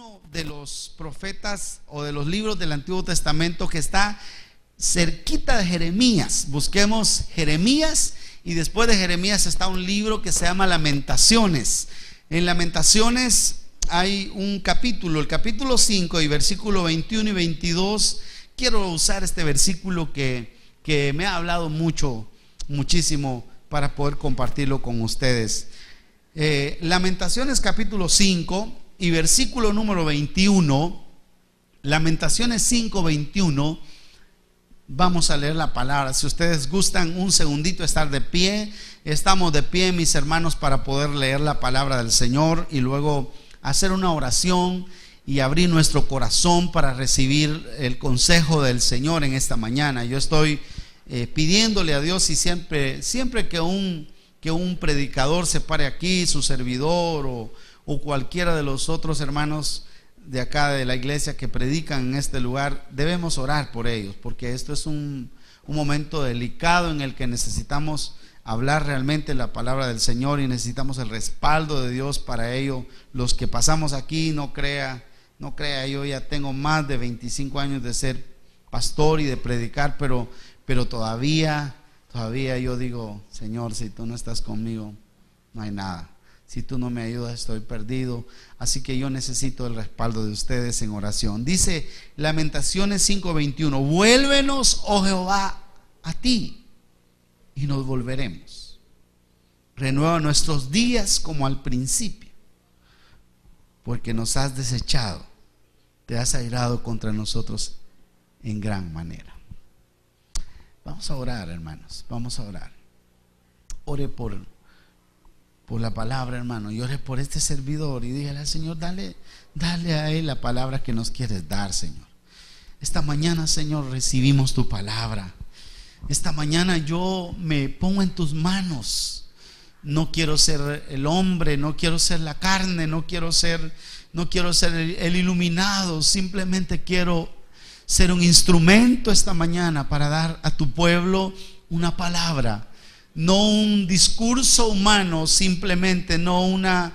uno de los profetas o de los libros del Antiguo Testamento que está cerquita de Jeremías. Busquemos Jeremías, y después de Jeremías está un libro que se llama Lamentaciones. En Lamentaciones hay un capítulo, el capítulo 5 y versículo 21 y 22. Quiero usar este versículo que me ha hablado muchísimo para poder compartirlo con ustedes. Lamentaciones capítulo 5 y versículo número 21. Lamentaciones 5, 21. Vamos a leer la palabra. Si ustedes gustan un segundito estar de pie, estamos de pie, mis hermanos, para poder leer la palabra del Señor y luego hacer una oración y abrir nuestro corazón para recibir el consejo del Señor en esta mañana. Yo estoy pidiéndole a Dios, y siempre que un predicador se pare aquí, su servidor o cualquiera de los otros hermanos de acá de la iglesia que predican en este lugar, debemos orar por ellos, porque esto es un momento delicado en el que necesitamos hablar realmente la palabra del Señor y necesitamos el respaldo de Dios para ello. Los que pasamos aquí, no crea, yo ya tengo más de 25 años de ser pastor y de predicar, pero todavía yo digo: Señor, si tú no estás conmigo, no hay nada. Si tú no me ayudas, estoy perdido. Así que yo necesito el respaldo de ustedes en oración. Dice Lamentaciones 5:21: vuélvenos, oh Jehová, a ti, y nos volveremos. Renueva nuestros días como al principio, porque nos has desechado, te has airado contra nosotros en gran manera. Vamos a orar, hermanos, vamos a orar. Ore por la palabra, hermano, y ore por este servidor y dígale al Señor: dale a él la palabra que nos quieres dar, Señor. Esta mañana, Señor, recibimos tu palabra. Esta mañana yo me pongo en tus manos. No quiero ser el hombre, no quiero ser la carne, no quiero ser el iluminado. Simplemente quiero ser un instrumento esta mañana para dar a tu pueblo una palabra. No un discurso humano, simplemente no una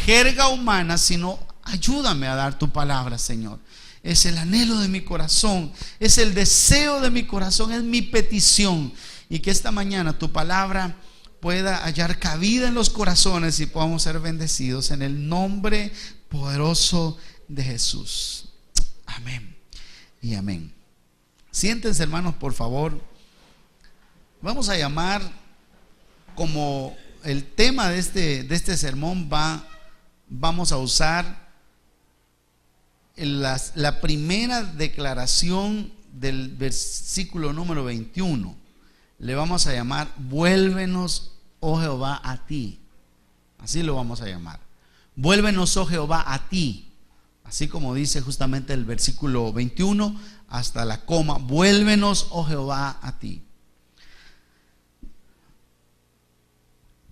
jerga humana, sino ayúdame a dar tu palabra, Señor. Es el anhelo de mi corazón, es el deseo de mi corazón, es mi petición. Y que esta mañana tu palabra pueda hallar cabida en los corazones y podamos ser bendecidos en el nombre poderoso de Jesús. Amén y amén. Siéntense, hermanos, por favor. Vamos a llamar, como el tema de este sermón vamos a usar la primera declaración del versículo número 21. Le vamos a llamar: vuélvenos, oh Jehová, a ti. Así lo vamos a llamar. Vuélvenos, oh Jehová, a ti. Así como dice justamente el versículo 21 hasta la coma: vuélvenos, oh Jehová, a ti.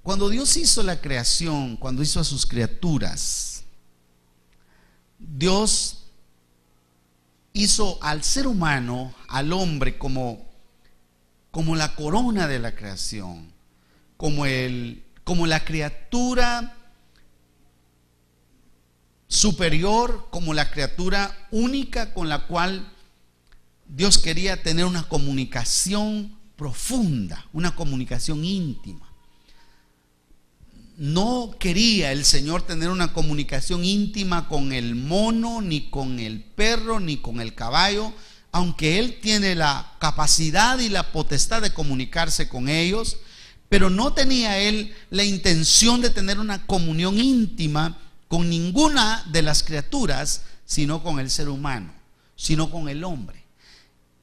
Cuando Dios hizo la creación, cuando hizo a sus criaturas, Dios hizo al ser humano, al hombre, como la corona de la creación, como la criatura superior, como la criatura única con la cual Dios quería tener una comunicación profunda, una comunicación íntima. No quería el Señor tener una comunicación íntima con el mono, ni con el perro, ni con el caballo, aunque Él tiene la capacidad y la potestad de comunicarse con ellos, pero no tenía Él la intención de tener una comunión íntima con ninguna de las criaturas, sino con el ser humano, sino con el hombre.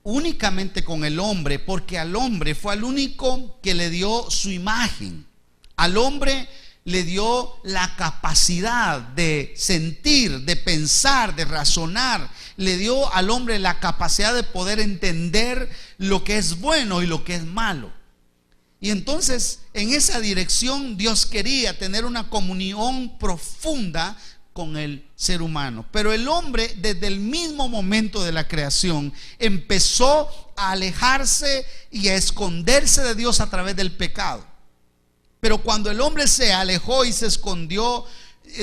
Únicamente con el hombre, porque al hombre fue al único que le dio su imagen. Al hombre le dio la capacidad de sentir, de pensar, de razonar. Le dio al hombre la capacidad de poder entender lo que es bueno y lo que es malo. Y entonces, en esa dirección, Dios quería tener una comunión profunda con el ser humano. Pero el hombre, desde el mismo momento de la creación, empezó a alejarse y a esconderse de Dios a través del pecado. Pero cuando el hombre se alejó y se escondió,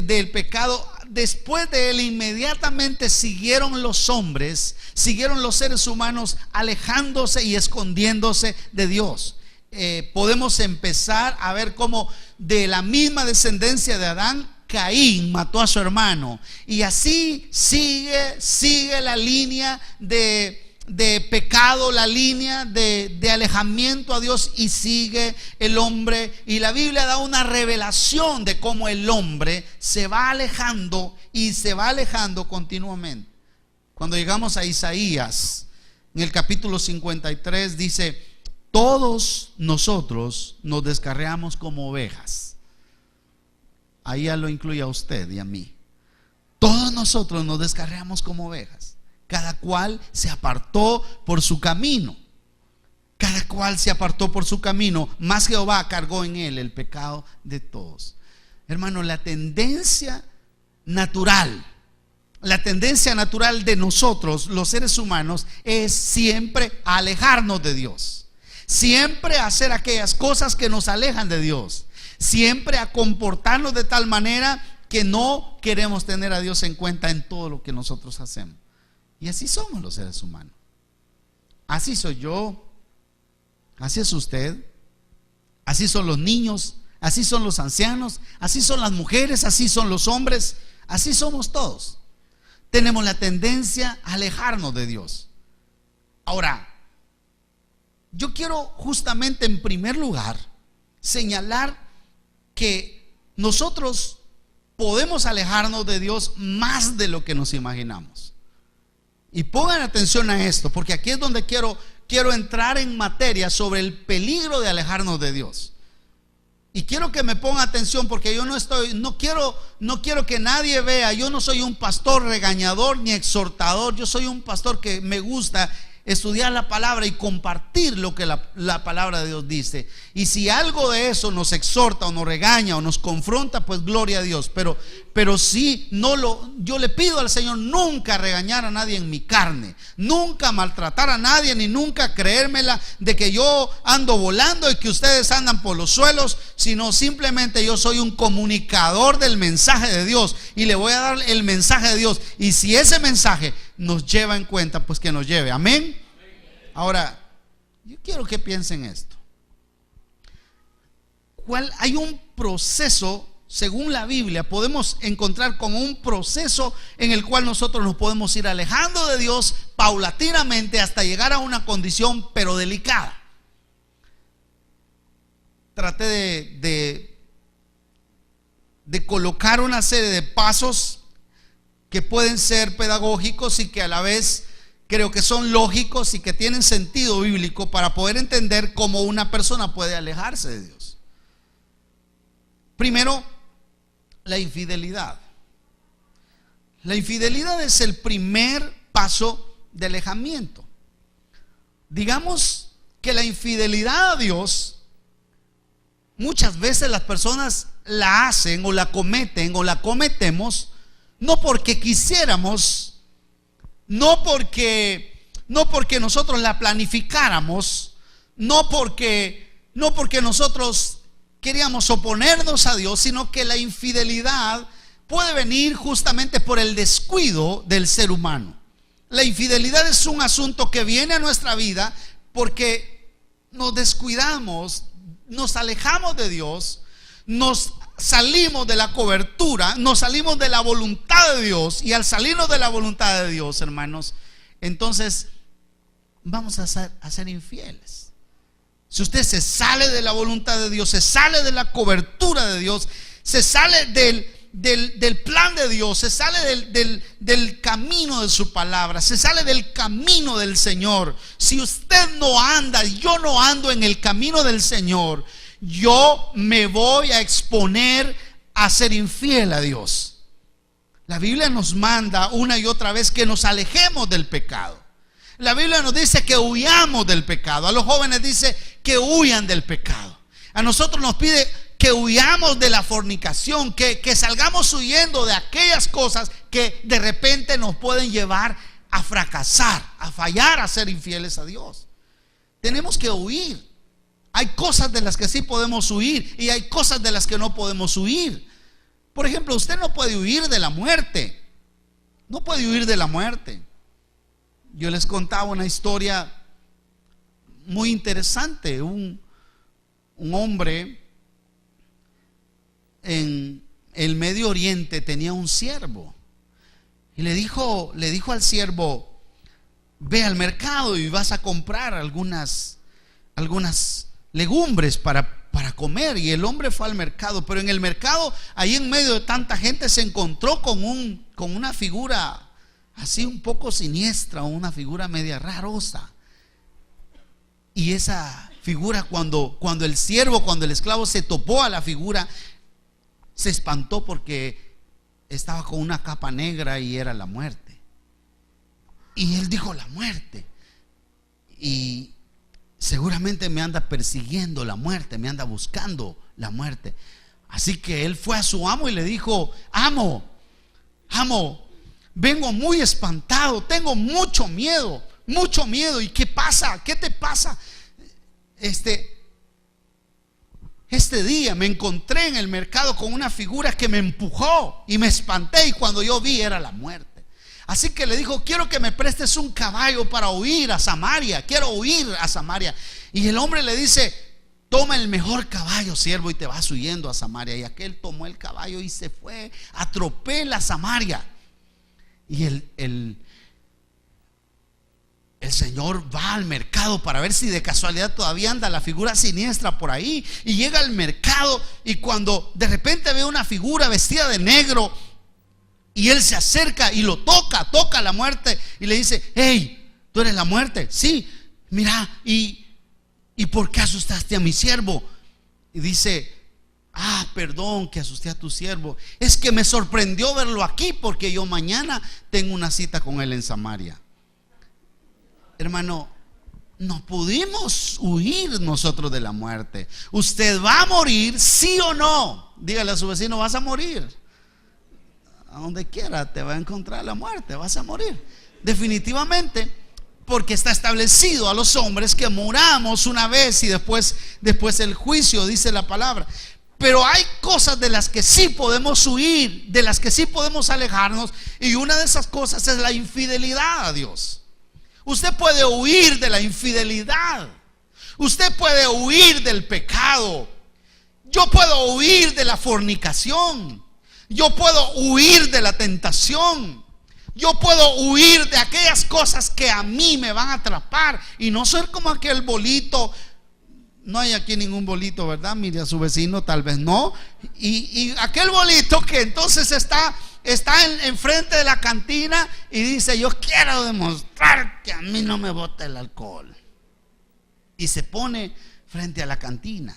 del pecado, después de él inmediatamente siguieron los hombres, siguieron los seres humanos alejándose y escondiéndose de Dios. Podemos empezar a ver cómo de la misma descendencia de Adán, Caín mató a su hermano, y así sigue la línea de pecado, la línea de alejamiento a Dios, y sigue el hombre. Y la Biblia da una revelación de cómo el hombre se va alejando y se va alejando continuamente. Cuando llegamos a Isaías, en el capítulo 53, dice: todos nosotros nos descarriamos como ovejas. Ahí ya lo incluye a usted y a mí. Todos nosotros nos descarriamos como ovejas. Cada cual se apartó por su camino. Cada cual se apartó por su camino, mas Jehová cargó en él el pecado de todos. Hermano, la tendencia natural de nosotros, los seres humanos, es siempre alejarnos de Dios. Siempre hacer aquellas cosas que nos alejan de Dios. Siempre a comportarnos de tal manera que no queremos tener a Dios en cuenta en todo lo que nosotros hacemos. Y así somos los seres humanos. Así soy yo, así es usted, así son los niños, así son los ancianos, así son las mujeres, así son los hombres, así somos todos. Tenemos la tendencia a alejarnos de Dios. Ahora, yo quiero justamente en primer lugar señalar que nosotros podemos alejarnos de Dios más de lo que nos imaginamos. Y pongan atención a esto, porque aquí es donde quiero entrar en materia sobre el peligro de alejarnos de Dios. Y quiero que me pongan atención, porque yo no quiero que nadie vea. Yo no soy un pastor regañador ni exhortador. Yo soy un pastor que me gusta estudiar la palabra y compartir lo que la palabra de Dios dice. Y si algo de eso nos exhorta o nos regaña o nos confronta, pues gloria a Dios. Pero sí, yo le pido al Señor nunca regañar a nadie en mi carne, nunca maltratar a nadie, ni nunca creérmela de que yo ando volando y que ustedes andan por los suelos, sino simplemente yo soy un comunicador del mensaje de Dios y le voy a dar el mensaje de Dios. Y si ese mensaje nos lleva en cuenta, pues que nos lleve. Amén. Ahora, yo quiero que piensen esto. Hay un proceso, según la Biblia, podemos encontrar como un proceso en el cual nosotros nos podemos ir alejando de Dios paulatinamente hasta llegar a una condición pero delicada. Traté de colocar una serie de pasos que pueden ser pedagógicos y que a la vez creo que son lógicos y que tienen sentido bíblico para poder entender cómo una persona puede alejarse de Dios. Primero, la infidelidad. La infidelidad es el primer paso de alejamiento. Digamos que la infidelidad a Dios, muchas veces las personas la hacen o la cometen o la cometemos no porque quisiéramos, no porque nosotros la planificáramos, no porque nosotros queríamos oponernos a Dios, sino que la infidelidad puede venir justamente por el descuido del ser humano. La infidelidad es un asunto que viene a nuestra vida porque nos descuidamos, nos alejamos de Dios, nos salimos de la cobertura, nos salimos de la voluntad de Dios, y al salirnos de la voluntad de Dios, hermanos, entonces vamos a ser infieles. Si usted se sale de la voluntad de Dios, se sale de la cobertura de Dios, se sale del plan de Dios, se sale del camino de su palabra, se sale del camino del Señor. Si usted no anda, yo no ando en el camino del Señor, yo me voy a exponer a ser infiel a Dios. La Biblia nos manda una y otra vez que nos alejemos del pecado. La Biblia nos dice que huyamos del pecado. A los jóvenes dice que huyan del pecado. A nosotros nos pide que huyamos de la fornicación, que salgamos huyendo de aquellas cosas que de repente nos pueden llevar a fracasar, a fallar, a ser infieles a Dios. Tenemos que huir. Hay cosas de las que sí podemos huir y hay cosas de las que no podemos huir. Por ejemplo, usted no puede huir de la muerte. No puede huir de la muerte. Yo les contaba una historia muy interesante. Un hombre en el Medio Oriente tenía un siervo y le dijo al siervo: ve al mercado y vas a comprar algunas legumbres para comer. Y el hombre fue al mercado, pero en el mercado, ahí en medio de tanta gente, se encontró con una figura así un poco siniestra, una figura media rarosa. Y esa figura, cuando el esclavo se topó a la figura, se espantó porque estaba con una capa negra y era la muerte. Y él dijo: la muerte. Y seguramente me anda persiguiendo la muerte, me anda buscando la muerte. Así que él fue a su amo y le dijo: amo, vengo muy espantado, tengo mucho miedo. ¿Y qué pasa? ¿Qué te pasa? Este día me encontré en el mercado con una figura que me empujó y me espanté, y cuando yo vi era la muerte. Así que le dijo: quiero que me prestes un caballo para huir a Samaria. Quiero huir a Samaria. Y el hombre le dice: toma el mejor caballo, siervo, y te vas huyendo a Samaria. Y aquel tomó el caballo y se fue a tropel a Samaria. Y el señor va al mercado para ver si de casualidad todavía anda la figura siniestra por ahí. Y llega al mercado, y cuando de repente ve una figura vestida de negro, y él se acerca y lo toca a la muerte y le dice: hey, ¿tú eres la muerte? Sí. Mira, ¿y por qué asustaste a mi siervo? Y dice: perdón que asusté a tu siervo, es que me sorprendió verlo aquí, porque yo mañana tengo una cita con él en Samaria. Hermano, no pudimos huir nosotros de la muerte. Usted va a morir, sí o no. Dígale a su vecino: vas a morir. A donde quiera te va a encontrar la muerte, vas a morir definitivamente, porque está establecido a los hombres que moramos una vez y después el juicio, dice la palabra. Pero hay cosas de las que sí podemos huir, de las que sí podemos alejarnos, y una de esas cosas es la infidelidad a Dios. Usted puede huir de la infidelidad, usted puede huir del pecado. Yo puedo huir de la fornicación, yo puedo huir de la tentación, yo puedo huir de aquellas cosas que a mí me van a atrapar y no ser como aquel bolito. No hay aquí ningún bolito, ¿verdad? Mire a su vecino, tal vez no. Y aquel bolito que entonces está enfrente de la cantina y dice: yo quiero demostrar que a mí no me bota el alcohol. Y se pone frente a la cantina.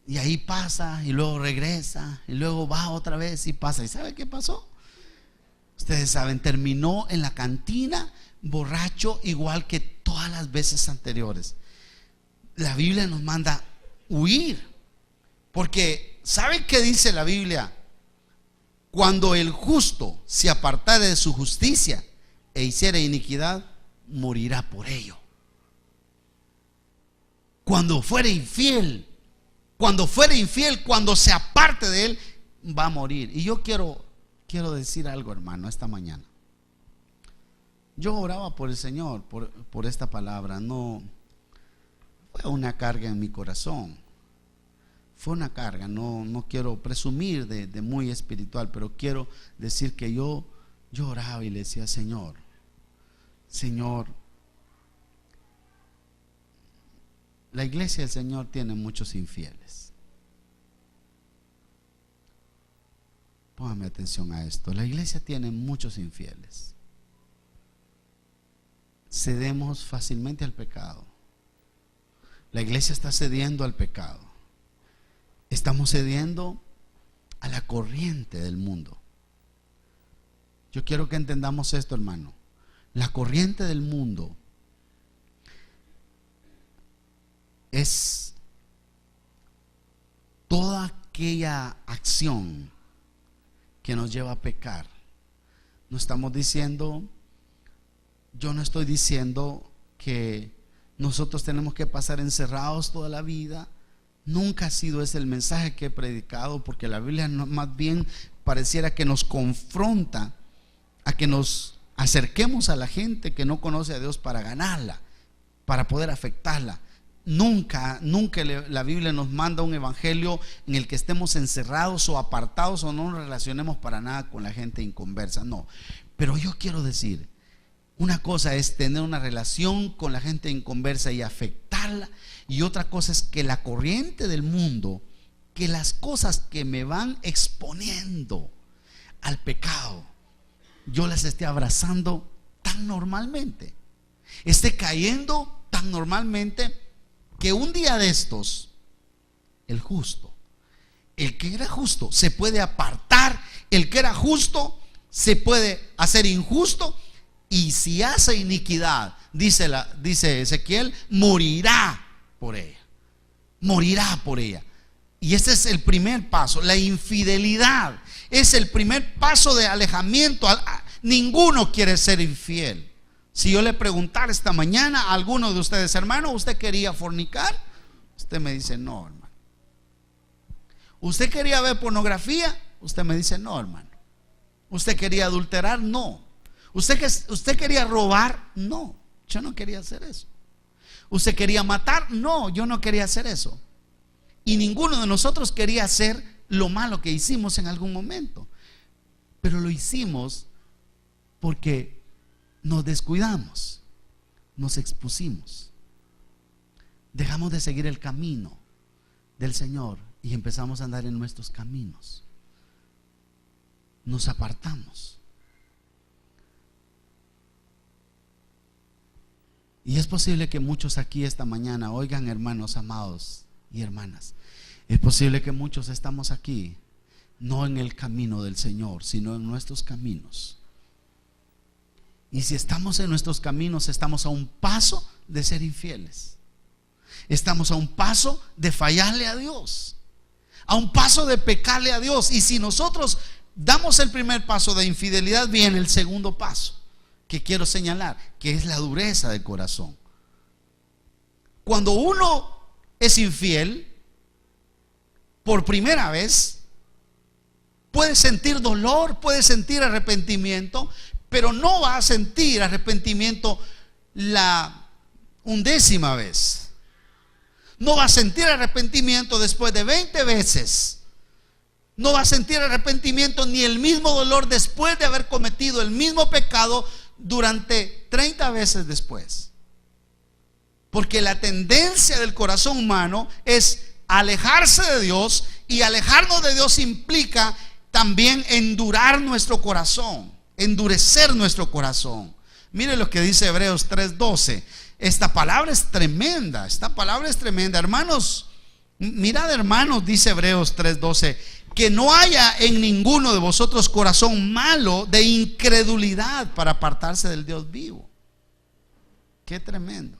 Y ahí pasa, y luego regresa, y luego va otra vez y pasa. ¿Y sabe qué pasó? Ustedes saben, terminó en la cantina borracho, igual que todas las veces anteriores. La Biblia nos manda huir, porque ¿saben qué dice la Biblia? Cuando el justo se apartare de su justicia e hiciere iniquidad, morirá por ello. Cuando fuere infiel, cuando se aparte de él, va a morir. Y yo quiero decir algo, hermano, esta mañana. Yo oraba por el Señor, por esta palabra. No fue una carga en mi corazón, fue una carga. No quiero presumir de muy espiritual, pero quiero decir que yo oraba y le decía: Señor, la iglesia del Señor tiene muchos infieles. Póngame atención a esto. La iglesia tiene muchos infieles. Cedemos fácilmente al pecado. La iglesia está cediendo al pecado. Estamos cediendo a la corriente del mundo. Yo quiero que entendamos esto, hermano. La corriente del mundo es toda aquella acción que nos lleva a pecar. No estamos diciendo, yo no estoy diciendo que nosotros tenemos que pasar encerrados toda la vida Nunca ha sido ese el mensaje que he predicado, porque la Biblia más bien pareciera que nos confronta a que nos acerquemos a la gente que no conoce a Dios para ganarla, para poder afectarla. Nunca la Biblia nos manda un evangelio en el que estemos encerrados o apartados o no nos relacionemos para nada con la gente inconversa. No, pero yo quiero decir, una cosa es tener una relación con la gente inconversa y afectarla, y otra cosa es que la corriente del mundo, que las cosas que me van exponiendo al pecado, yo las esté abrazando tan normalmente, esté cayendo tan normalmente, que un día de estos el justo, el que era justo, se puede apartar, el que era justo se puede hacer injusto, y si hace iniquidad, dice Ezequiel, morirá por ella, morirá por ella. Y ese es el primer paso. La infidelidad es el primer paso de alejamiento. Ninguno quiere ser infiel. Si yo le preguntara esta mañana a alguno de ustedes, hermano, ¿usted quería fornicar? Usted me dice no, hermano. ¿Usted quería ver pornografía? Usted me dice no, hermano. ¿Usted quería adulterar? No. ¿Usted quería robar? No, yo no quería hacer eso. ¿Usted quería matar? No, yo no quería hacer eso. Y ninguno de nosotros quería hacer lo malo que hicimos en algún momento, pero lo hicimos porque nos descuidamos, nos expusimos, dejamos de seguir el camino del Señor y empezamos a andar en nuestros caminos, nos apartamos. Y es posible que muchos aquí esta mañana, oigan, hermanos amados y hermanas, es posible que muchos estamos aquí no en el camino del Señor, sino en nuestros caminos. Y si estamos en nuestros caminos, estamos a un paso de ser infieles, estamos a un paso de fallarle a Dios, a un paso de pecarle a Dios. Y si nosotros damos el primer paso de infidelidad, viene el segundo paso que quiero señalar, que es la dureza del corazón. Cuando uno es infiel por primera vez, puede sentir dolor, puede sentir arrepentimiento, pero no va a sentir arrepentimiento la 11ª vez. No va a sentir arrepentimiento después de 20 veces. No va a sentir arrepentimiento ni el mismo dolor después de haber cometido el mismo pecado durante 30 veces después. Porque la tendencia del corazón humano es alejarse de Dios, y alejarnos de Dios implica también endurar nuestro corazón, endurecer nuestro corazón. Mire lo que dice Hebreos 3:12. Esta palabra es tremenda, hermanos. Mirad, hermanos, dice Hebreos 3:12, que no haya en ninguno de vosotros corazón malo de incredulidad para apartarse del Dios vivo. Qué tremendo.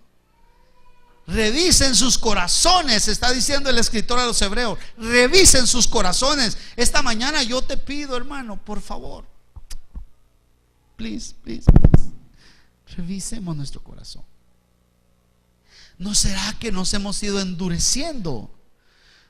Revisen sus corazones, está diciendo el escritor a los hebreos. Revisen sus corazones. Esta mañana yo te pido, hermano, por favor, please, revisemos nuestro corazón. ¿No será que nos hemos ido endureciendo?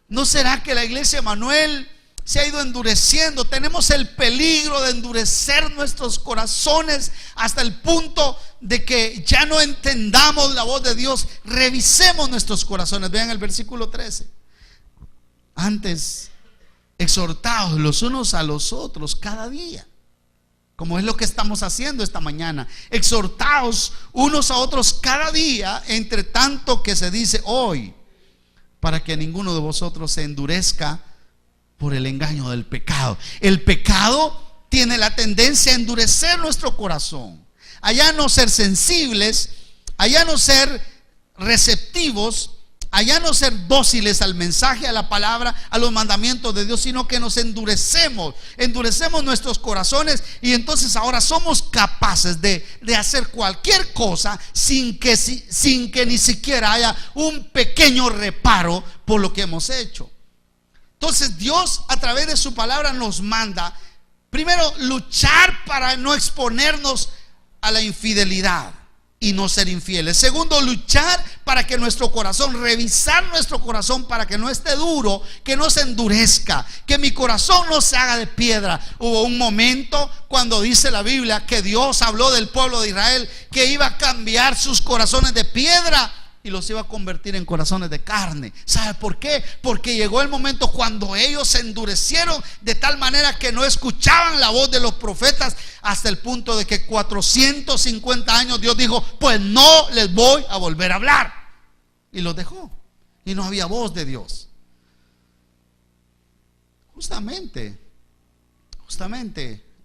¿No será que la iglesia Emanuel se ha ido endureciendo? Tenemos el peligro de endurecer nuestros corazones hasta el punto de que ya no entendamos la voz de Dios. Revisemos nuestros corazones. Vean el versículo 13. Antes, exhortaos los unos a los otros cada día, como es lo que estamos haciendo esta mañana. Exhortaos unos a otros cada día, entre tanto que se dice hoy, para que ninguno de vosotros se endurezca por el engaño del pecado. El pecado tiene la tendencia a endurecer nuestro corazón, allá no ser sensibles, allá no ser receptivos, allá no ser dóciles al mensaje, a la palabra, a los mandamientos de Dios, sino que nos endurecemos nuestros corazones, y entonces ahora somos capaces de hacer cualquier cosa sin que ni siquiera haya un pequeño reparo por lo que hemos hecho. Entonces Dios, a través de su palabra, nos manda primero luchar para no exponernos a la infidelidad. y no ser infieles. Segundo, luchar para que nuestro corazón, revisar nuestro corazón para que no esté duro, que no se endurezca, que mi corazón no se haga de piedra. Hubo un momento cuando dice la Biblia que Dios habló del pueblo de Israel que iba a cambiar sus corazones de piedra y los iba a convertir en corazones de carne. ¿Sabe por qué? Porque llegó el momento cuando ellos se endurecieron de tal manera que no escuchaban la voz de los profetas, hasta el punto de que 450 años Dios dijo: pues no les voy a volver a hablar. Y los dejó. Y no había voz de Dios. Justamente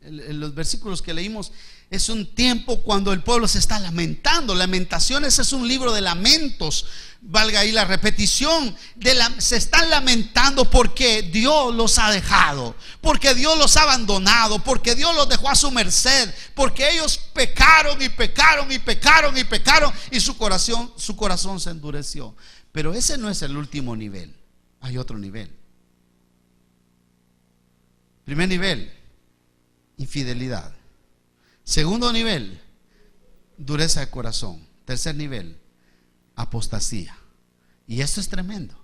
en los versículos que leímos, es un tiempo cuando el pueblo se está lamentando. Lamentaciones es un libro de lamentos, valga ahí la repetición. Se están lamentando porque Dios los ha dejado, porque Dios los ha abandonado, porque Dios los dejó a su merced, porque ellos pecaron y pecaron y pecaron y pecaron, y su corazón se endureció. Pero ese no es el último nivel. Hay otro nivel. Primer nivel, infidelidad. Segundo nivel, dureza de corazón. Tercer nivel, apostasía. Y esto es tremendo,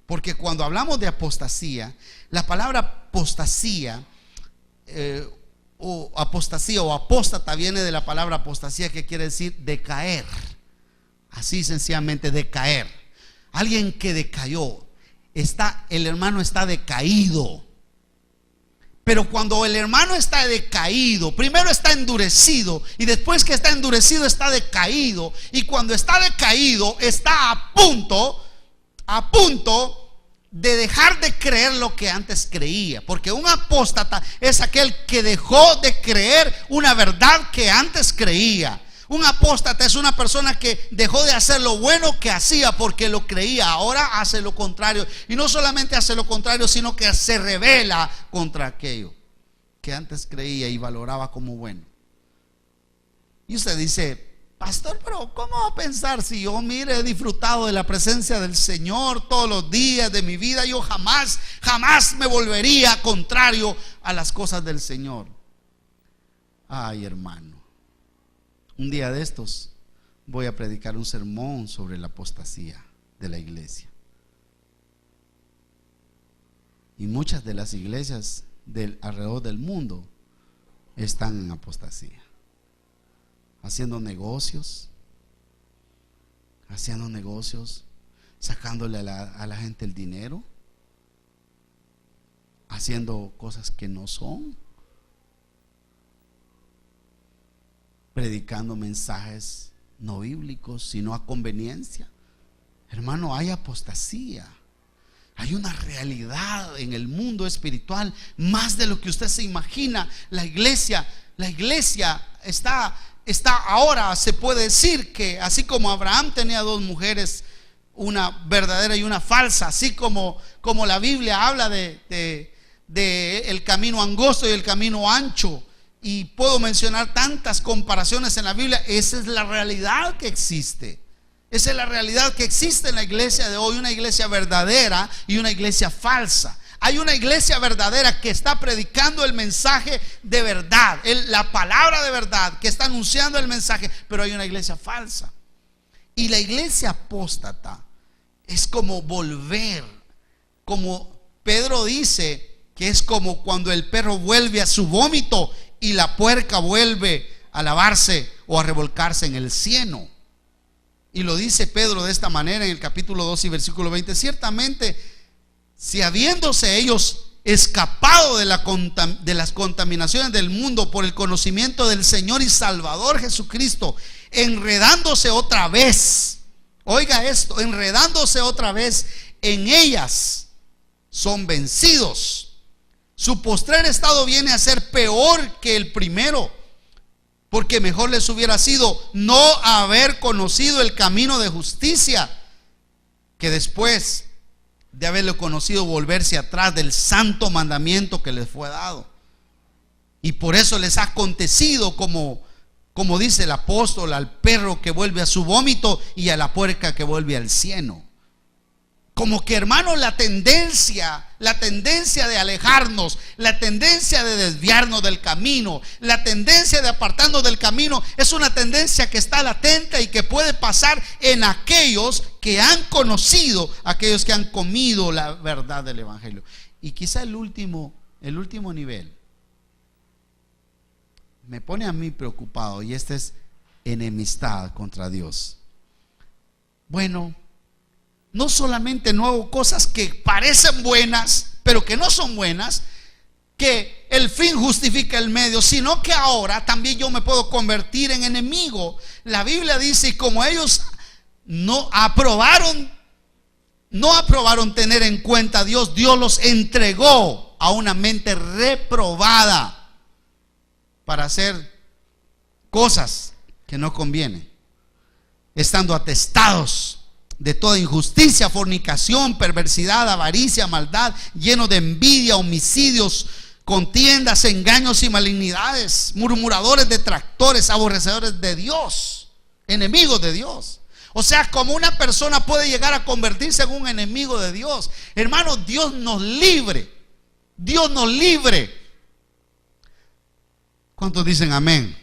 porque cuando hablamos de apostasía, la palabra apostasía o apóstata viene de la palabra apostasía, que quiere decir decaer. Así sencillamente, decaer. Alguien que decayó. El hermano está decaído. Pero cuando el hermano está decaído, primero está endurecido, y después que está endurecido está decaído. Y cuando está decaído está a punto de dejar de creer lo que antes creía. Porque un apóstata es aquel que dejó de creer una verdad que antes creía. Un apóstata es una persona que dejó de hacer lo bueno que hacía porque lo creía. Ahora hace lo contrario. Y no solamente hace lo contrario, sino que se rebela contra aquello que antes creía y valoraba como bueno. Y usted dice: pastor, pero ¿cómo va a pensar si yo, mire, he disfrutado de la presencia del Señor todos los días de mi vida? Yo jamás me volvería contrario a las cosas del Señor. Ay, hermano, un día de estos voy a predicar un sermón sobre la apostasía de la iglesia. Y muchas de las iglesias alrededor del mundo están en apostasía, haciendo negocios, sacándole a la gente el dinero, haciendo cosas que no son, predicando mensajes no bíblicos, sino a conveniencia. Hermano, hay apostasía. Hay una realidad en el mundo espiritual más de lo que usted se imagina. La iglesia está ahora, se puede decir que así como Abraham tenía dos mujeres, una verdadera y una falsa, así como la Biblia habla de el camino angosto y el camino ancho, y puedo mencionar tantas comparaciones en la Biblia. Esa es la realidad que existe. Esa es la realidad que existe en la iglesia de hoy. Una iglesia verdadera y una iglesia falsa. Hay una iglesia verdadera que está predicando el mensaje de verdad, la palabra de verdad, que está anunciando el mensaje. Pero hay una iglesia falsa. Y la iglesia apóstata es como volver, como Pedro dice, que es como cuando el perro vuelve a su vómito y la puerca vuelve a lavarse o a revolcarse en el cieno. Y lo dice Pedro de esta manera en el capítulo 2 y versículo 20: ciertamente, si habiéndose ellos escapado de las contaminaciones del mundo por el conocimiento del Señor y Salvador Jesucristo, enredándose otra vez, oiga esto, enredándose otra vez en ellas, son vencidos. Su postrer estado viene a ser peor que el primero, porque mejor les hubiera sido no haber conocido el camino de justicia, que después de haberlo conocido volverse atrás del santo mandamiento que les fue dado. Y por eso les ha acontecido como dice el apóstol, al perro que vuelve a su vómito y a la puerca que vuelve al cieno. Como que, hermano, la tendencia de alejarnos, la tendencia de desviarnos del camino, la tendencia de apartarnos del camino, es una tendencia que está latente y que puede pasar en aquellos que han conocido, aquellos que han comido la verdad del evangelio. Y quizá el último nivel me pone a mí preocupado, y este es enemistad contra Dios. Bueno, no solamente no hago cosas que parecen buenas, pero que no son buenas, que el fin justifica el medio, sino que ahora también yo me puedo convertir en enemigo. La Biblia dice, y como ellos no aprobaron tener en cuenta a Dios, Dios los entregó a una mente reprobada para hacer cosas que no convienen, estando atestados de toda injusticia, fornicación, perversidad, avaricia, maldad, lleno de envidia, homicidios, contiendas, engaños y malignidades, murmuradores, detractores, aborrecedores de Dios, enemigos de Dios. O sea, como una persona puede llegar a convertirse en un enemigo de Dios. Hermanos, Dios nos libre. Dios nos libre. ¿Cuántos dicen amén?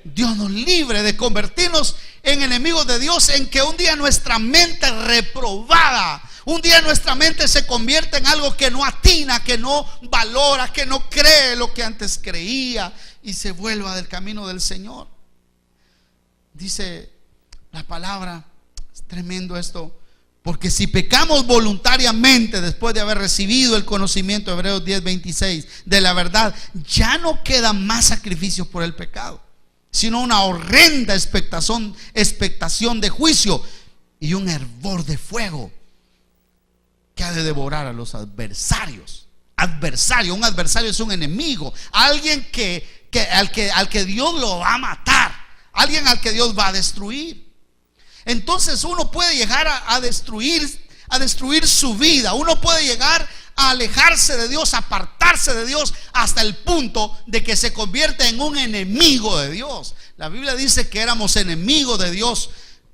Dios nos libre de convertirnos en enemigos de Dios, en que un día nuestra mente reprobada, un día nuestra mente se convierte en algo que no atina, que no valora, que no cree lo que antes creía, y se vuelva del camino del Señor. Dice la palabra, es tremendo esto, porque si pecamos voluntariamente después de haber recibido el conocimiento, Hebreos 10:26, de la verdad, ya no quedan más sacrificios por el pecado, sino una horrenda expectación de juicio y un hervor de fuego que ha de devorar a los adversarios. Un adversario es un enemigo, alguien al que Dios lo va a matar, alguien al que Dios va a destruir. Entonces uno puede llegar a destruir su vida, uno puede llegar a alejarse de Dios, a apartarse de Dios, hasta el punto de que se convierte en un enemigo de Dios. La Biblia dice que éramos enemigos de Dios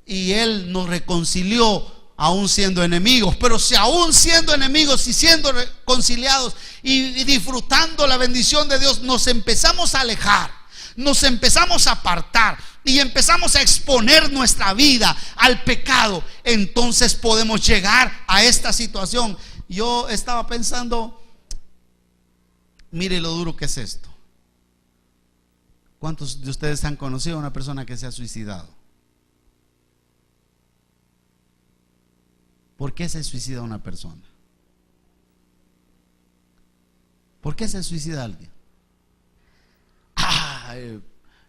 y Él nos reconcilió aún siendo enemigos. Pero si aún siendo enemigos y siendo reconciliados y disfrutando la bendición de Dios, nos empezamos a alejar, nos empezamos a apartar y empezamos a exponer nuestra vida al pecado, entonces podemos llegar a esta situación. Yo estaba pensando, mire lo duro que es esto. ¿Cuántos de ustedes han conocido a una persona que se ha suicidado? ¿Por qué se suicida una persona? ¿Por qué se suicida alguien?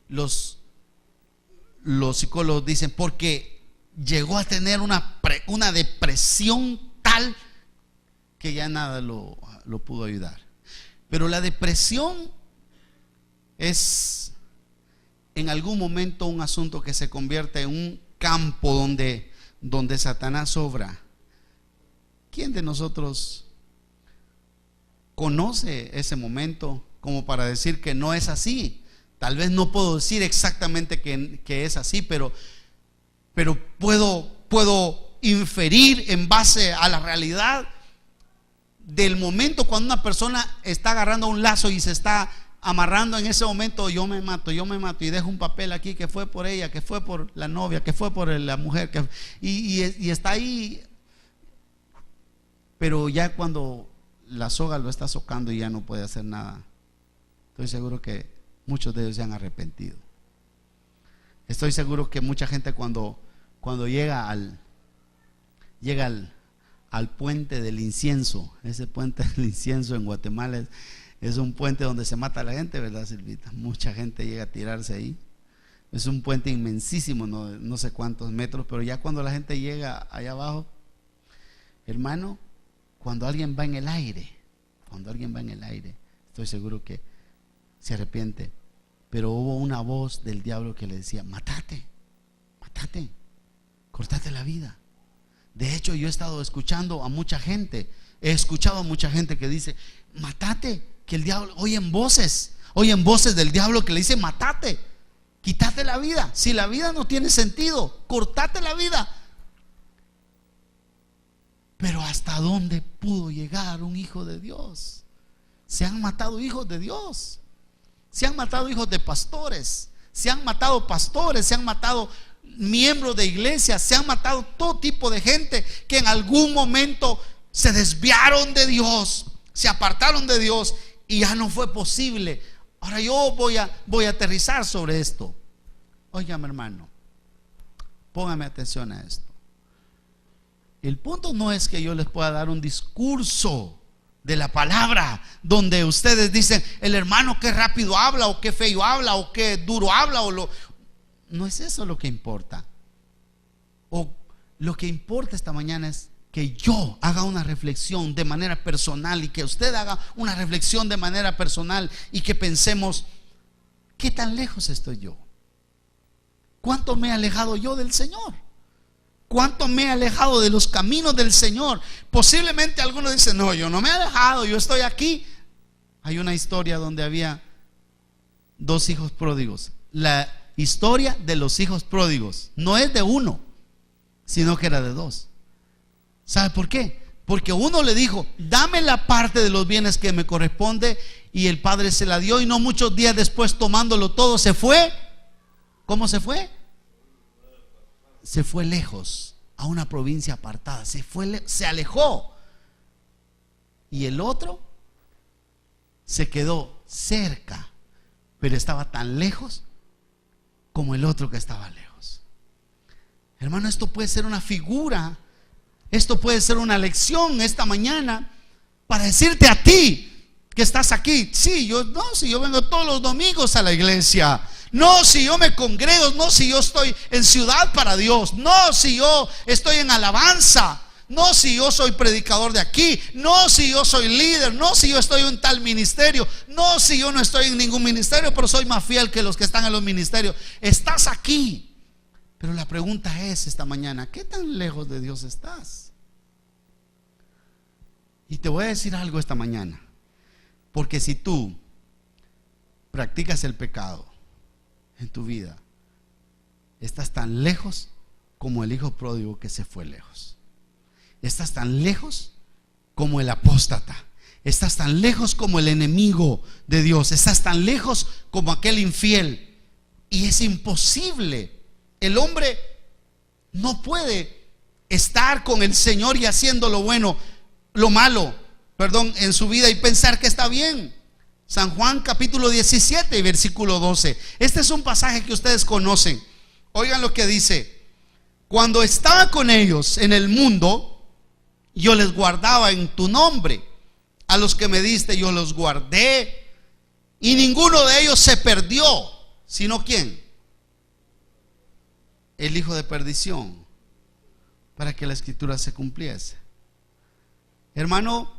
Los psicólogos dicen porque llegó a tener una depresión tal que ya nada lo pudo ayudar. Pero la depresión es en algún momento un asunto que se convierte en un campo donde Satanás obra. ¿Quién de nosotros conoce ese momento como para decir que no es así? Tal vez no puedo decir exactamente que es así, pero puedo inferir en base a la realidad del momento cuando una persona está agarrando un lazo y se está amarrando. En ese momento yo me mato y dejo un papel aquí que fue por ella, que fue por la novia, que fue por la mujer, y está ahí. Pero ya cuando la soga lo está socando y ya no puede hacer nada, estoy seguro que muchos de ellos se han arrepentido. Estoy seguro que mucha gente cuando llega al puente del incienso, ese puente del incienso en Guatemala es un puente donde se mata a la gente, ¿verdad, Silvita? Mucha gente llega a tirarse ahí. Es un puente inmensísimo, no sé cuántos metros, pero ya cuando la gente llega allá abajo, hermano, cuando alguien va en el aire, estoy seguro que se arrepiente. Pero hubo una voz del diablo que le decía: mátate, cortate la vida. De hecho, yo he estado escuchando a mucha gente, que dice: mátate, que el diablo, oyen voces del diablo que le dice: mátate, quítate la vida. Si la vida no tiene sentido, cortate la vida. Pero ¿hasta dónde pudo llegar un hijo de Dios? Se han matado hijos de Dios, se han matado hijos de pastores, se han matado pastores, se han matado miembros de iglesias, se han matado todo tipo de gente que en algún momento se desviaron de Dios, se apartaron de Dios y ya no fue posible. Ahora yo voy a aterrizar sobre esto. Óigame, hermano, póngame atención a esto. El punto no es que yo les pueda dar un discurso de la palabra donde ustedes dicen: el hermano qué rápido habla, o qué feo habla, o qué duro habla, no es eso lo que importa. O lo que importa esta mañana es que yo haga una reflexión de manera personal, y que usted haga una reflexión de manera personal, y que pensemos: ¿qué tan lejos estoy yo? ¿Cuánto me he alejado yo del Señor? ¿Cuánto me he alejado de los caminos del Señor? Posiblemente algunos dicen: no, yo no me he alejado, yo estoy aquí. Hay una historia donde había dos hijos pródigos. La historia de los hijos pródigos no es de uno, sino que era de dos. ¿Sabe por qué? Porque uno le dijo: dame la parte de los bienes que me corresponde, y el padre se la dio, y no muchos días después, tomándolo todo, se fue. ¿Cómo se fue? Se fue lejos, a una provincia apartada. Se alejó. Y el otro se quedó cerca, pero estaba tan lejos como el otro que estaba lejos. Hermano, esto puede ser una figura, esto puede ser una lección esta mañana para decirte a ti que estás aquí: sí, yo vengo todos los domingos a la iglesia. No, si yo me congrego. No, si yo estoy en ciudad para Dios. No, si yo estoy en alabanza. No, si yo soy predicador de aquí. No, si yo soy líder. No, si yo estoy en tal ministerio. No, si yo no estoy en ningún ministerio, pero soy más fiel que los que están en los ministerios. Estás aquí. Pero la pregunta es esta mañana: ¿qué tan lejos de Dios estás? Y te voy a decir algo esta mañana, porque si tú practicas el pecado en tu vida, estás tan lejos como el hijo pródigo que se fue lejos. Estás tan lejos como el apóstata. Estás tan lejos como el enemigo de Dios. Estás tan lejos como aquel infiel. Y es imposible. El hombre no puede estar con el Señor y haciendo lo malo, en su vida, y pensar que está bien. San Juan capítulo 17 y versículo 12. Este es un pasaje que ustedes conocen. Oigan lo que dice: cuando estaba con ellos en el mundo, yo les guardaba en tu nombre. A los que me diste yo los guardé, y ninguno de ellos se perdió, sino ¿quién? El hijo de perdición, para que la escritura se cumpliese. Hermano,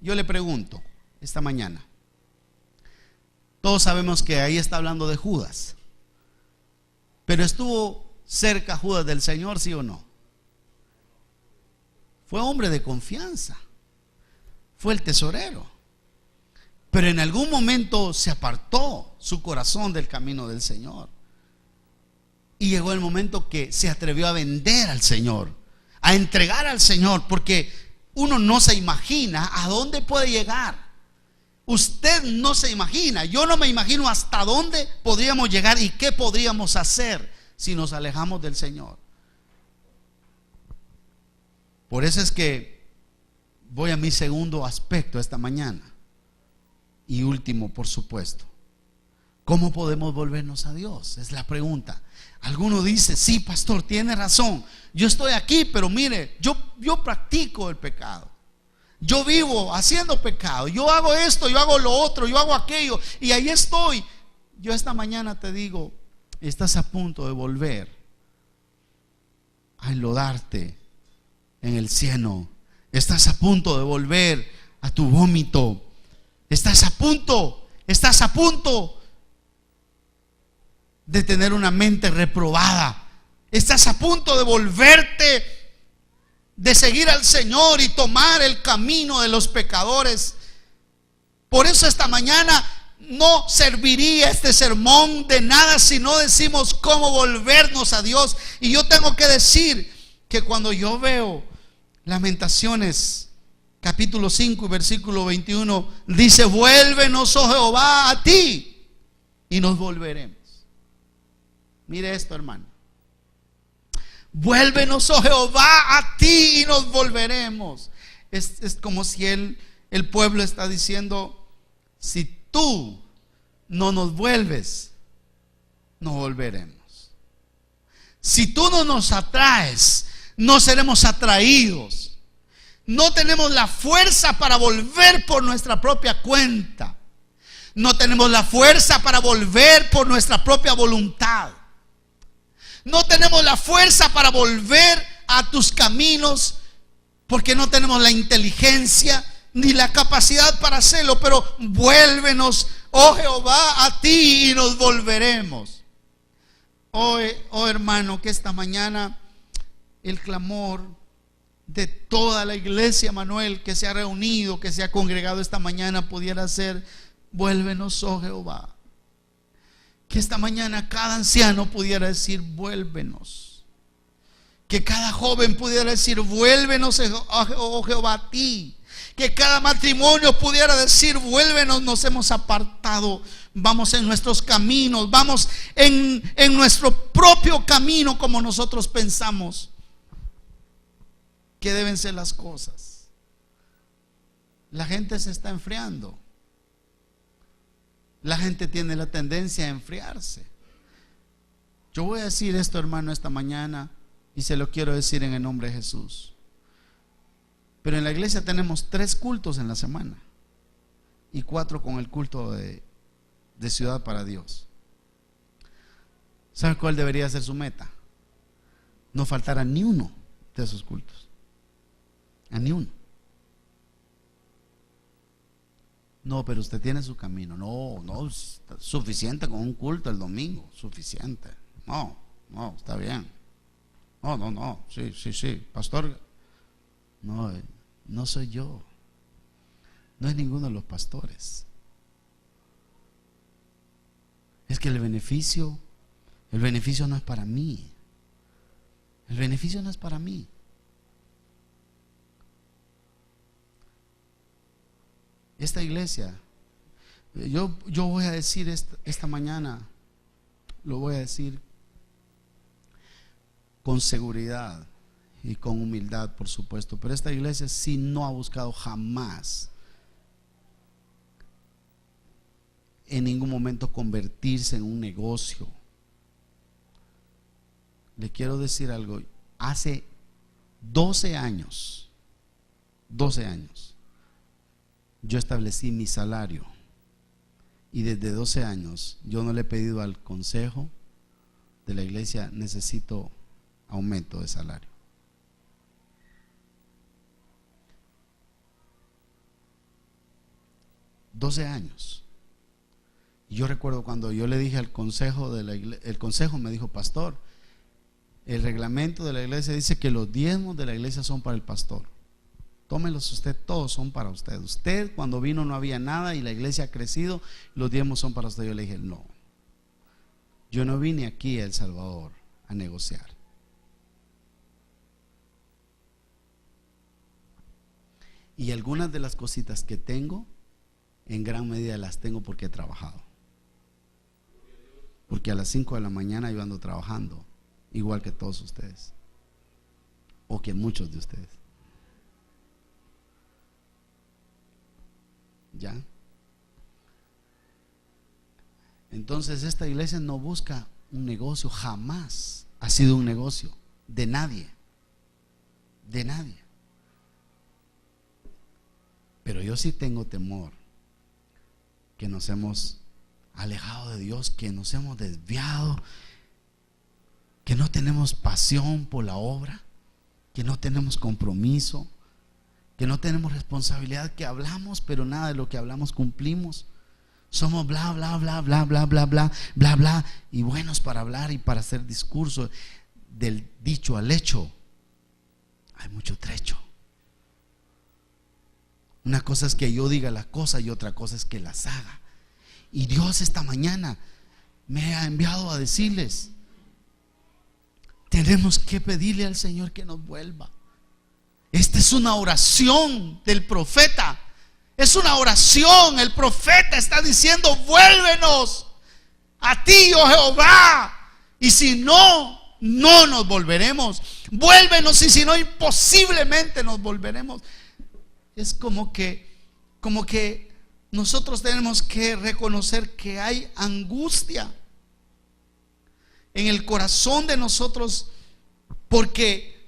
yo le pregunto esta mañana: todos sabemos que ahí está hablando de Judas, pero ¿estuvo cerca Judas del Señor, sí o no? Fue hombre de confianza, fue el tesorero, pero en algún momento se apartó su corazón del camino del Señor, y llegó el momento que se atrevió a vender al Señor, a entregar al Señor, porque uno no se imagina a dónde puede llegar. Usted no se imagina, yo no me imagino hasta dónde podríamos llegar y qué podríamos hacer si nos alejamos del Señor. Por eso es que voy a mi segundo aspecto esta mañana, y último, por supuesto: ¿cómo podemos volvernos a Dios? Es la pregunta. Alguno dice: sí, pastor, tiene razón, yo estoy aquí, pero mire, yo practico el pecado. Yo vivo haciendo pecado, yo hago esto, yo hago lo otro, yo hago aquello, y ahí estoy. Yo esta mañana te digo: estás a punto de volver a enlodarte en el cieno. Estás a punto de volver a tu vómito. Estás a punto de tener una mente reprobada. Estás a punto de volverte, de seguir al Señor y tomar el camino de los pecadores. Por eso esta mañana no serviría este sermón de nada si no decimos cómo volvernos a Dios. Y yo tengo que decir que cuando yo veo Lamentaciones capítulo 5 y versículo 21 dice: vuélvenos, oh Jehová, a ti y nos volveremos. Mire esto, hermano. Vuélvenos, oh Jehová, a ti y nos volveremos. Es como si el pueblo está diciendo: si tú no nos vuelves, no volveremos. Si tú no nos atraes, no seremos atraídos. No tenemos la fuerza para volver por nuestra propia cuenta. No tenemos la fuerza para volver por nuestra propia voluntad. No tenemos la fuerza para volver a tus caminos, porque no tenemos la inteligencia ni la capacidad para hacerlo. Pero vuélvenos, oh Jehová, a ti y nos volveremos. Oh hermano, que esta mañana el clamor de toda la iglesia, Manuel, que se ha reunido, que se ha congregado esta mañana, pudiera ser: vuélvenos, oh Jehová. Que esta mañana cada anciano pudiera decir: vuélvenos. Que cada joven pudiera decir: vuélvenos, oh Jehová, a ti. Que cada matrimonio pudiera decir: vuélvenos, nos hemos apartado, vamos en nuestros caminos, vamos en nuestro propio camino, como nosotros pensamos que deben ser las cosas. La gente se está enfriando. La gente tiene la tendencia a enfriarse. Yo voy a decir esto, hermano, esta mañana, y se lo quiero decir en el nombre de Jesús. Pero en la iglesia tenemos 3 cultos en la semana y 4 con el culto de Ciudad para Dios. ¿Sabe cuál debería ser su meta? No faltar a ni uno de esos cultos. A ni uno. No, pero usted tiene su camino. No, es suficiente con un culto el domingo. Suficiente. No, está bien. No, sí, pastor. No soy yo. No es ninguno de los pastores. Es que el beneficio no es para mí. El beneficio no es para mí. Esta iglesia, yo voy a decir esta mañana, lo voy a decir con seguridad y con humildad, por supuesto, pero esta iglesia sí no ha buscado jamás en ningún momento convertirse en un negocio. Le quiero decir algo: hace 12 años yo establecí mi salario, y desde 12 años yo no le he pedido al consejo de la iglesia: necesito aumento de salario. $12 años. Y yo recuerdo cuando yo le dije al consejo de la iglesia, el consejo me dijo: pastor, el reglamento de la iglesia dice que los diezmos de la iglesia son para el pastor. Tómelos usted, todos son para usted. Usted cuando vino no había nada y la iglesia ha crecido, los diezmos son para usted. Yo le dije: no, yo no vine aquí a El Salvador a negociar. Y algunas de las cositas que tengo, en gran medida las tengo porque he trabajado. Porque a las 5 de la mañana yo ando trabajando, igual que todos ustedes, o que muchos de ustedes. ¿Ya? Entonces esta iglesia no busca un negocio, jamás ha sido un negocio de nadie. De nadie. Pero yo sí tengo temor que nos hemos alejado de Dios, que nos hemos desviado, que no tenemos pasión por la obra, que no tenemos compromiso, que no tenemos responsabilidad, que hablamos pero nada de lo que hablamos cumplimos. Somos bla bla bla bla bla bla bla bla bla y buenos para hablar y para hacer discurso. Del dicho al hecho hay mucho trecho. Una cosa es que yo diga la cosa y otra cosa es que las haga. Y Dios esta mañana me ha enviado a decirles: tenemos que pedirle al Señor que nos vuelva. Esta es una oración del profeta. Es una oración. El profeta está diciendo: vuélvenos a ti, oh Jehová. Y si no, no nos volveremos. Vuélvenos, y si no, imposiblemente nos volveremos. Es como que nosotros tenemos que reconocer que hay angustia en el corazón de nosotros, porque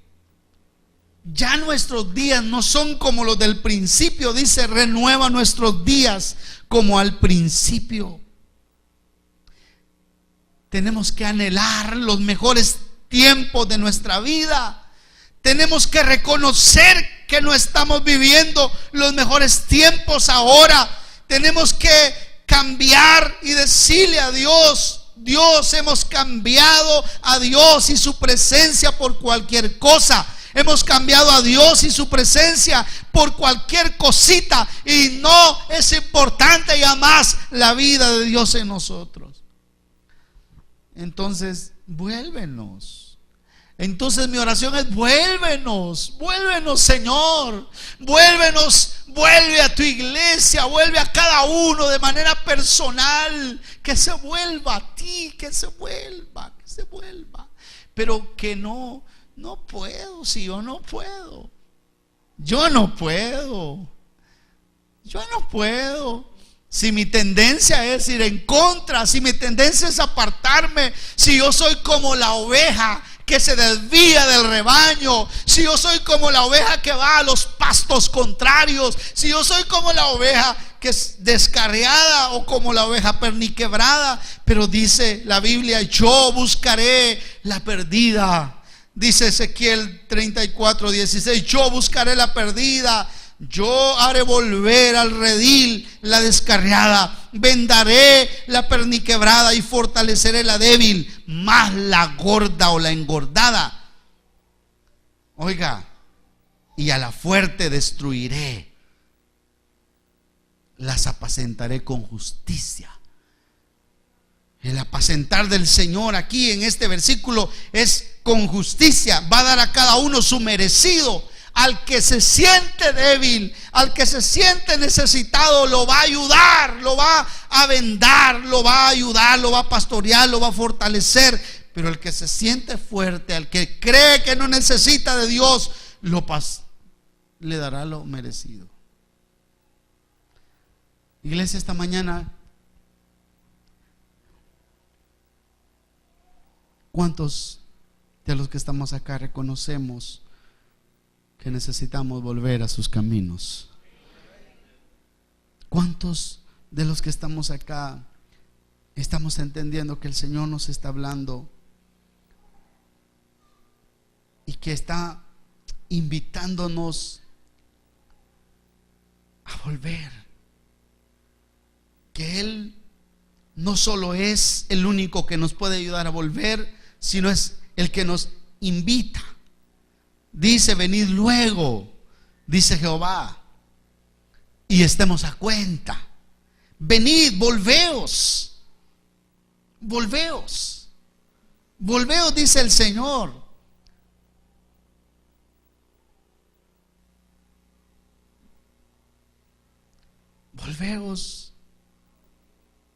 ya nuestros días no son como los del principio. Dice: renueva nuestros días como al principio. Tenemos que anhelar los mejores tiempos de nuestra vida. Tenemos que reconocer que no estamos viviendo los mejores tiempos ahora. Tenemos que cambiar y decirle a Dios: Dios, hemos cambiado a Dios y su presencia por cualquier cosa. Hemos cambiado a Dios y su presencia por cualquier cosita, y no es importante ya más la vida de Dios en nosotros. Entonces, vuélvenos. Entonces mi oración es: vuélvenos, vuélvenos, Señor. Vuélvenos, vuelve a tu iglesia, vuelve a cada uno de manera personal. Que se vuelva a ti, que se vuelva. Pero que no puedo, si yo no puedo. Yo no puedo. Si mi tendencia es ir en contra, si mi tendencia es apartarme, si yo soy como la oveja que se desvía del rebaño, si yo soy como la oveja que va a los pastos contrarios, si yo soy como la oveja que es descarriada o como la oveja perniquebrada. Pero dice la Biblia: yo buscaré la perdida. Dice Ezequiel 34:16: yo buscaré la perdida. Yo haré volver al redil la descarriada, vendaré la perniquebrada y fortaleceré la débil, más la gorda o la engordada. Oiga, y a la fuerte destruiré, las apacentaré con justicia. El apacentar del Señor aquí en este versículo es con justicia. Va a dar a cada uno su merecido. Al que se siente débil, al que se siente necesitado, lo va a ayudar, lo va a vendar, lo va a ayudar, lo va a pastorear, lo va a fortalecer. Pero el que se siente fuerte, al que cree que no necesita de Dios, le dará lo merecido. Iglesia, esta mañana, ¿cuántos de los que estamos acá reconocemos que necesitamos volver a sus caminos? ¿Cuántos de los que estamos acá estamos entendiendo que el Señor nos está hablando y que está invitándonos a volver? Que Él no solo es el único que nos puede ayudar a volver, sino es el que nos invita. Dice: venid luego, dice Jehová, y estemos a cuenta. Venid, volveos, dice el Señor. Volveos,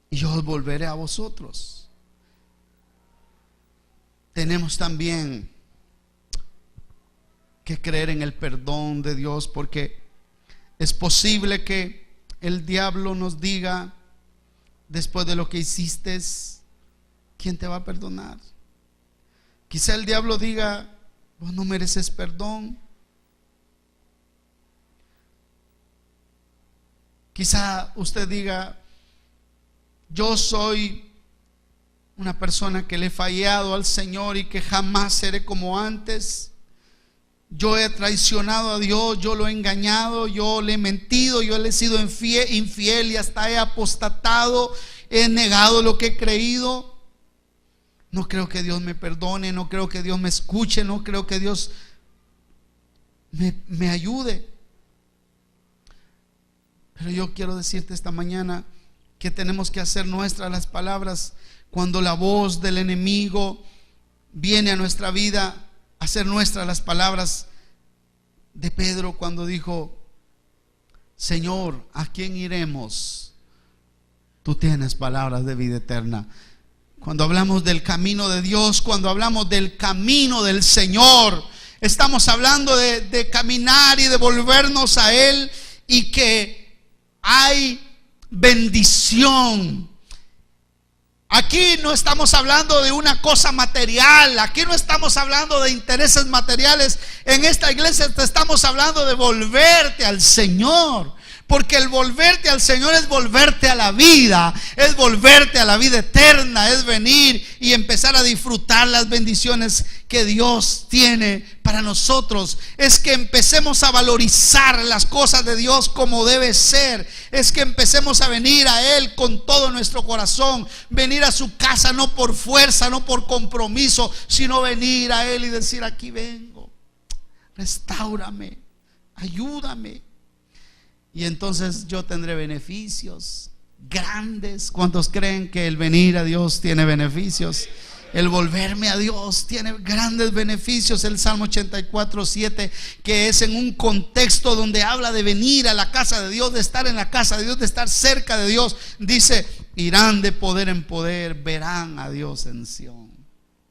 y yo os volveré a vosotros. Tenemos también que creer en el perdón de Dios, porque es posible que el diablo nos diga: después de lo que hiciste, ¿quién te va a perdonar? Quizá el diablo diga: vos no mereces perdón. Quizá usted diga: yo soy una persona que le he fallado al Señor y que jamás seré como antes. Yo he traicionado a Dios, yo lo he engañado, yo le he mentido, yo le he sido infiel y hasta he apostatado, he negado lo que he creído. No creo que Dios me perdone, no creo que Dios me escuche, no creo que Dios me ayude. Pero yo quiero decirte esta mañana que tenemos que hacer nuestras las palabras cuando la voz del enemigo viene a nuestra vida. Hacer nuestras las palabras de Pedro cuando dijo: Señor, ¿a quién iremos? Tú tienes palabras de vida eterna. Cuando hablamos del camino de Dios, cuando hablamos del camino del Señor, estamos hablando de caminar y de volvernos a Él, y que hay bendición. Aquí no estamos hablando de una cosa material, aquí no estamos hablando de intereses materiales. En esta iglesia te estamos hablando de volverte al Señor, porque el volverte al Señor es volverte a la vida, es volverte a la vida eterna, es venir y empezar a disfrutar las bendiciones que Dios tiene para nosotros. Es que empecemos a valorizar las cosas de Dios como debe ser. Es que empecemos a venir a Él con todo nuestro corazón, venir a su casa no por fuerza, no por compromiso, sino venir a Él y decir: aquí vengo, restáurame, ayúdame. Y entonces yo tendré beneficios grandes. ¿Cuántos creen que el venir a Dios tiene beneficios? El volverme a Dios tiene grandes beneficios. El Salmo 84:7, que es en un contexto donde habla de venir a la casa de Dios, de estar en la casa de Dios, de estar cerca de Dios, dice: irán de poder en poder, verán a Dios en Sión.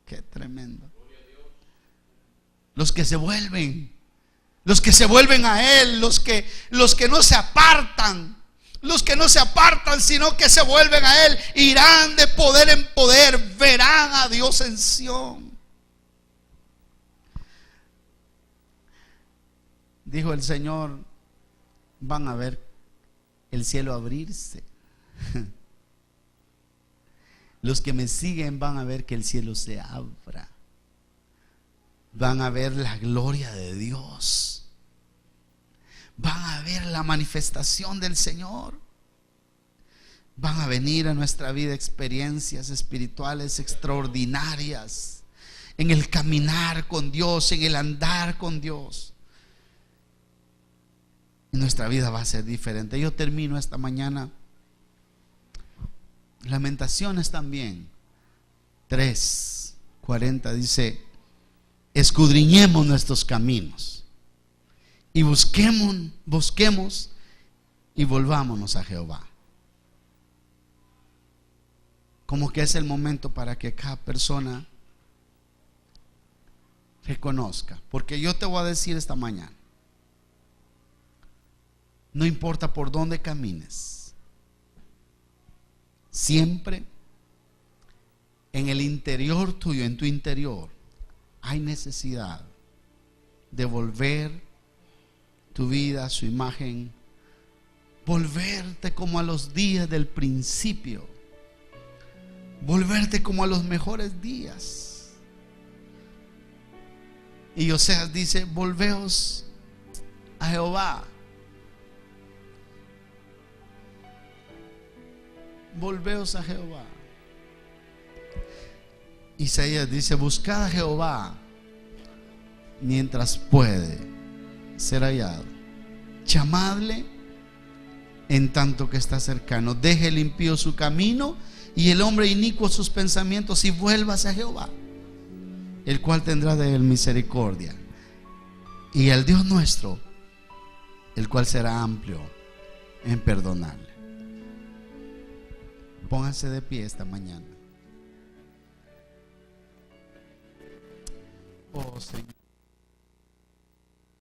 Qué tremendo. Los que se vuelven a Él, los que no se apartan, sino que se vuelven a Él, irán de poder en poder, verán a Dios en Sión. Dijo el Señor: van a ver el cielo abrirse. Los que me siguen van a ver que el cielo se abra. Van a ver la gloria de Dios. Van a ver la manifestación del Señor. Van a venir a nuestra vida experiencias espirituales extraordinarias en el caminar con Dios, en el andar con Dios. Y nuestra vida va a ser diferente. Yo termino esta mañana. Lamentaciones también 3:40 dice: escudriñemos nuestros caminos y busquemos y volvámonos a Jehová. Como que es el momento para que cada persona reconozca. Porque yo te voy a decir esta mañana: no importa por dónde camines, siempre en el interior tuyo, en tu interior, hay necesidad de volver tu vida a su imagen, volverte como a los días del principio, volverte como a los mejores días. Y Oseas dice: volveos a Jehová. Volveos a Jehová. Isaías dice: buscad a Jehová mientras puede ser hallado, llamadle en tanto que está cercano. Deje el impío su camino y el hombre inicuo sus pensamientos, y vuélvase a Jehová, el cual tendrá de él misericordia, y el Dios nuestro, el cual será amplio en perdonarle. Pónganse de pie esta mañana. Oh Señor.